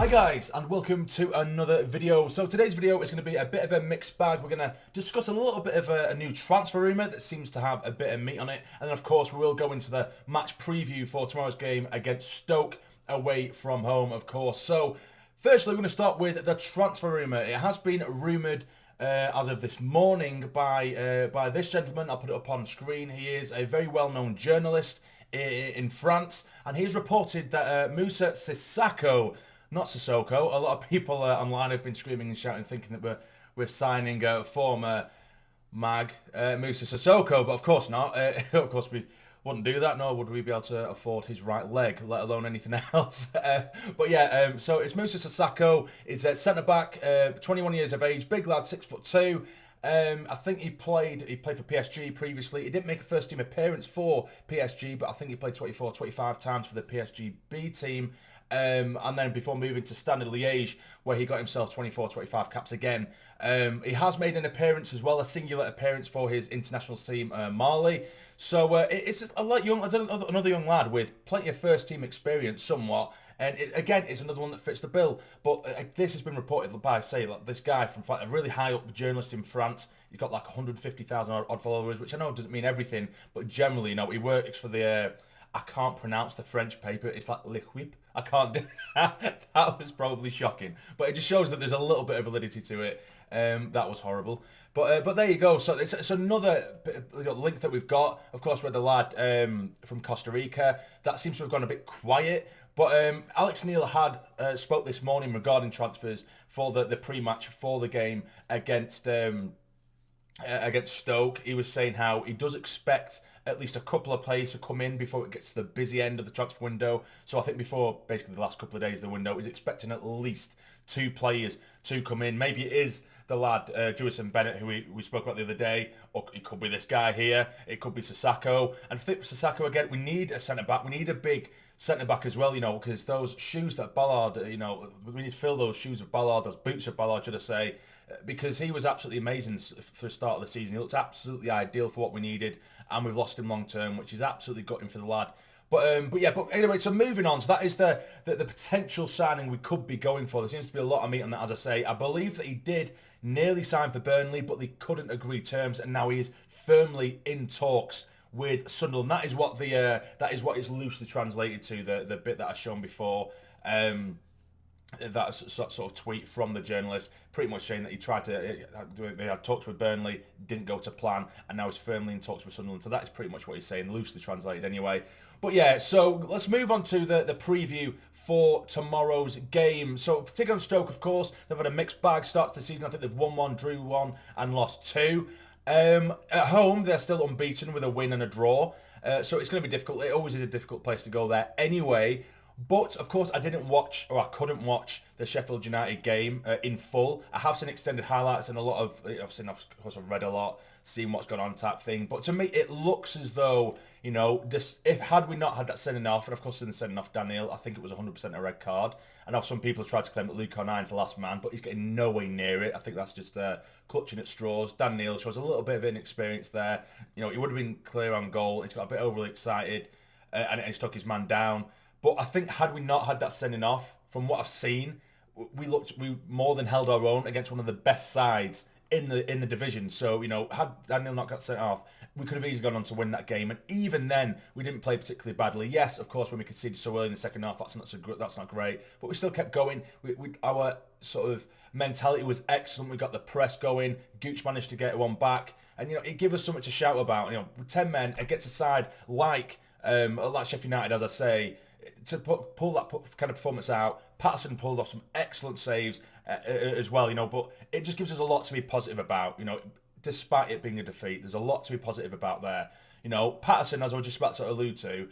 Hi guys, and welcome to another video. So today's video is going to be a bit of a mixed bag. We're going to discuss a little bit of a new transfer rumour that seems to have a bit of meat on it. And then of course we will go into the match preview for tomorrow's game against Stoke away from home, of course. So firstly, we're going to start with the transfer rumour. It has been rumoured as of this morning by this gentleman. I'll put it up on screen. He is a very well-known journalist in France, and he's reported that Moussa Sissako, not Sissoko. A lot of people online have been screaming and shouting, thinking that we're signing former mag Moussa Sissoko, but of course not. Of course we wouldn't do that, nor would we be able to afford his right leg, let alone anything else. But yeah, so it's Moussa Sissako. He's a centre back, 21 years of age, big lad, 6'2". I think he played for PSG previously. He didn't make a first team appearance for PSG, but I think he played 24, 25 times for the PSG B team. And then before moving to Standard Liège, where he got himself 24, 25 caps again. He has made an appearance as well, a singular appearance for his international team, Mali. So it's another young lad with plenty of first team experience somewhat. And again, it's another one that fits the bill. But this has been reported by, say, like this guy from a really high up journalist in France. He's got like 150,000 odd followers, which I know doesn't mean everything, but generally, he works for the... I can't pronounce the French paper. It's like L'Equipe. I can't do that. That was probably shocking. But it just shows that there's a little bit of validity to it. That was horrible. But there you go. So it's another link that we've got. Of course, we're the lad from Costa Rica. That seems to have gone a bit quiet. But Alex Neil had spoke this morning regarding transfers for the pre-match for the game against Stoke. He was saying how he does expect at least a couple of players to come in before it gets to the busy end of the transfer window. So I think before basically the last couple of days of the window, he's expecting at least 2 players to come in. Maybe it is the lad, Jewison Bennett, who we spoke about the other day, or it could be this guy here. It could be Sissako. And for Sissako, again, we need a centre-back. We need a big centre-back as well, because those shoes that Ballard, we need to fill those shoes of Ballard, those boots of Ballard, should I say, because he was absolutely amazing for the start of the season. He looked absolutely ideal for what we needed, and we've lost him long term, which is absolutely gutting for the lad. But anyway, so moving on. So that is the potential signing we could be going for. There seems to be a lot of meat on that, as I say. I believe that he did nearly sign for Burnley, but they couldn't agree terms, and now he is firmly in talks with Sunderland. That is what is loosely translated to the bit that I've shown before. That's sort of tweet from the journalist, pretty much saying that they had talks with Burnley, didn't go to plan, and now he's firmly in talks with Sunderland. So that is pretty much what he's saying, loosely translated anyway. But yeah, so let's move on to the preview for tomorrow's game. So particularly on Stoke, of course, they've had a mixed bag start to the season. I think they've won 1, drew 1, and lost 2. At home, they're still unbeaten with a win and a draw. So it's going to be difficult. It always is a difficult place to go there anyway. But, of course, I couldn't watch the Sheffield United game in full. I have seen extended highlights and a lot of, I've read a lot, seen what's gone on type thing. But to me, it looks as though, had we not had that sending off, and of course in the sending off Daniel, I think it was 100% a red card. I know some people have tried to claim that Luke O'Nine's the last man, but he's getting nowhere near it. I think that's just clutching at straws. Dan Neil shows a little bit of inexperience there. He would have been clear on goal. He's got a bit overly excited and he's took his man down. But I think had we not had that sending off, from what I've seen, we more than held our own against one of the best sides in the division. So, had Daniel not got sent off, we could have easily gone on to win that game. And even then, we didn't play particularly badly. Yes, of course, when we conceded so early in the second half, that's not great. But we still kept going. Our sort of mentality was excellent. We got the press going. Gooch managed to get one back. And, it gave us something to shout about. With 10 men against a side like Sheffield United, as I say, to pull that kind of performance out. Patterson pulled off some excellent saves as well, but it just gives us a lot to be positive about, despite it being a defeat. There's a lot to be positive about there. Patterson, as I was just about to allude to,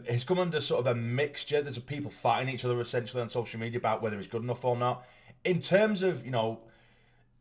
he's come under sort of a mixture. There's people fighting each other essentially on social media about whether he's good enough or not. In terms of,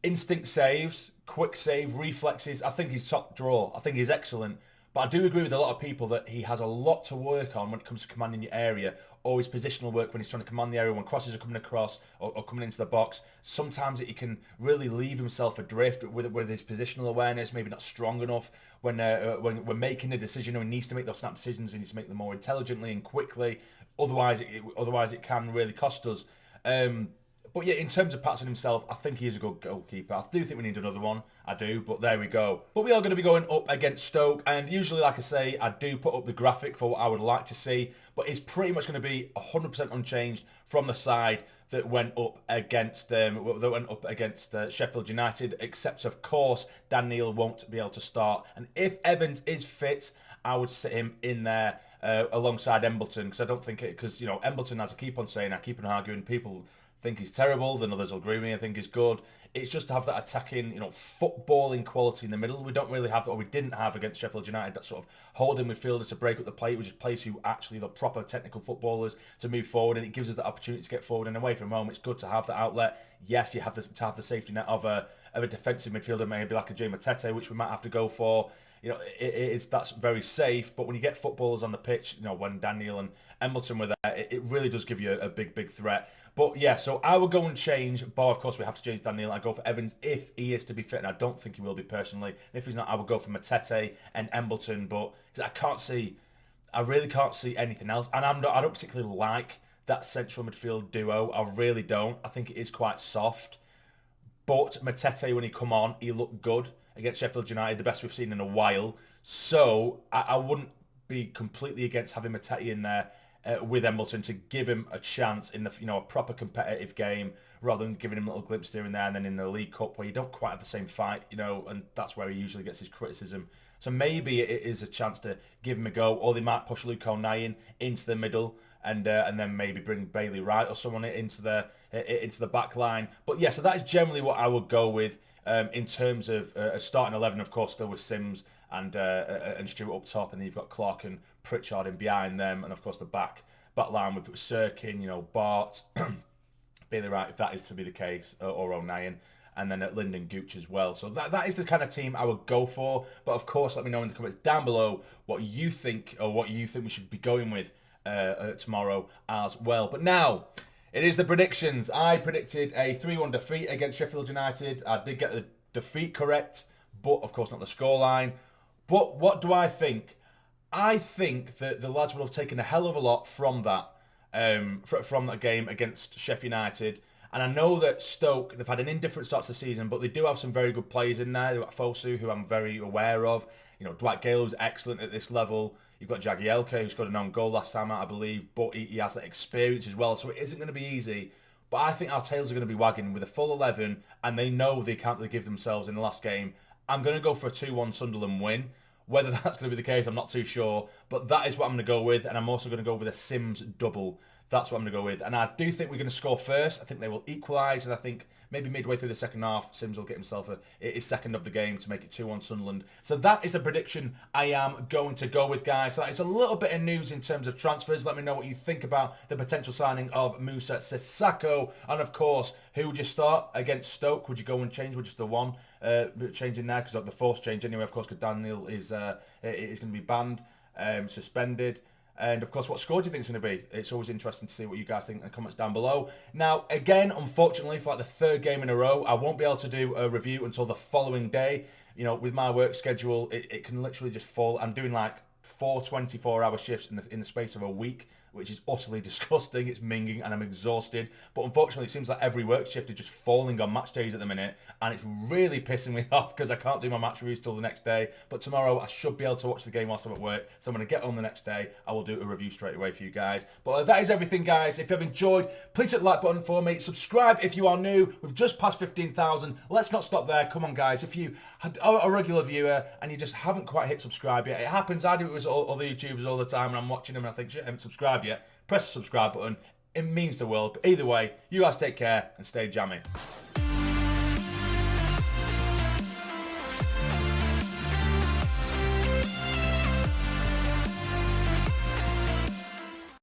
instinct saves, quick save, reflexes, I think he's top draw. I think he's excellent. But I do agree with a lot of people that he has a lot to work on when it comes to commanding your area, or his positional work when he's trying to command the area, when crosses are coming across or coming into the box. Sometimes he can really leave himself adrift with his positional awareness, maybe not strong enough when we're making a decision, or he needs to make those snap decisions, he needs to make them more intelligently and quickly. Otherwise it can really cost us. But yeah, in terms of Patson himself, I think he is a good goalkeeper. I do think we need another one. I do, but there we go. But we are going to be going up against Stoke, and usually, like I say, I do put up the graphic for what I would like to see, but it's pretty much going to be 100% unchanged from the side that went up against Sheffield United, except of course Dhannoo won't be able to start, and if Evans is fit, I would sit him in there alongside Embleton, because I don't think it, because Embleton, as I keep on saying, I keep on arguing, people think he's terrible, then others will agree with me, I think he's good. It's just to have that attacking, footballing quality in the middle. We don't really have that, or we didn't have against Sheffield United, that sort of holding midfielders to break up the play, which is players who actually the proper technical footballers to move forward, and it gives us the opportunity to get forward and away from home. It's good to have that outlet. Yes, you have to have the safety net of a defensive midfielder, maybe like a Jay Matete, which we might have to go for. That's very safe, but when you get footballers on the pitch, when Dhannoo and Embleton were there, it really does give you a big threat. But yeah, so I will go and change, but of course we have to change Dhannoo. I go for Evans if he is to be fit, and I don't think he will be personally. If he's not, I will go for Matete and Embleton, but I really can't see anything else, and I don't particularly like that central midfield duo. I really don't. I think it is quite soft, but Matete, when he come on, he looked good against Sheffield United, the best we've seen in a while. So I wouldn't be completely against having Matete in there with Embleton to give him a chance in the a proper competitive game, rather than giving him little glimpses here and there, and then in the League Cup where you don't quite have the same fight, and that's where he usually gets his criticism. So maybe it is a chance to give him a go, or they might push Luke O'Nien into the middle and then maybe bring Bailey Wright or someone into the back line. But yeah, so that is generally what I would go with in terms of a starting 11. Of course, there was Sims and Stewart up top, and then you've got Clark and Pritchard in behind them, and of course the back line with Sirkin, Bart, Bailey Wright, if that is to be the case, or O'Nien, and then at Lyndon Gooch as well. So that is the kind of team I would go for. But of course, let me know in the comments down below what you think we should be going with tomorrow as well. But now, it is the predictions. I predicted a 3-1 defeat against Sheffield United. I did get the defeat correct, but of course not the scoreline. But what do I think? I think that the lads will have taken a hell of a lot from that game against Sheffield United. And I know that Stoke, they've had an indifferent start to the season, but they do have some very good players in there. They've got Fosu, who I'm very aware of. Dwight Gale, who's excellent at this level. You've got Jacques, who scored an own goal last time out, I believe, but he has that experience as well, so it isn't going to be easy. But I think our tails are going to be wagging with a full 11, and they know they can't really give themselves in the last game. I'm going to go for a 2-1 Sunderland win. Whether that's going to be the case, I'm not too sure, but that is what I'm going to go with, and I'm also going to go with a Sims double. That's what I'm going to go with. And I do think we're going to score first. I think they will equalise, and I think maybe midway through the second half, Sims will get himself his second of the game to make it 2-1 Sunderland. So that is the prediction I am going to go with, guys. So that is a little bit of news in terms of transfers. Let me know what you think about the potential signing of Moussa Sissako. And of course, who would you start against Stoke? Would you go and change with just the one change in there? Because the forced change anyway, of course, because Dhannoo is going to be banned, suspended. And of course, what score do you think is going to be? It's always interesting to see what you guys think in the comments down below. Now, again, unfortunately, for like the third game in a row, I won't be able to do a review until the following day. With my work schedule, it can literally just fall. I'm doing like 4 24-hour shifts in the space of a week, which is utterly disgusting. It's minging and I'm exhausted. But unfortunately, it seems like every work shift is just falling on match days at the minute. And it's really pissing me off because I can't do my match reviews till the next day. But tomorrow, I should be able to watch the game whilst I'm at work. So I'm going to get on the next day. I will do a review straight away for you guys. But that is everything, guys. If you have enjoyed, please hit the like button for me. Subscribe if you are new. We've just passed 15,000. Let's not stop there. Come on, guys. If you are a regular viewer and you just haven't quite hit subscribe yet, it happens. I do it with other YouTubers all the time, and I'm watching them and I think, shit, I haven't subscribed yet. Press the subscribe button. It means the world. But either way, you guys take care and stay jammy.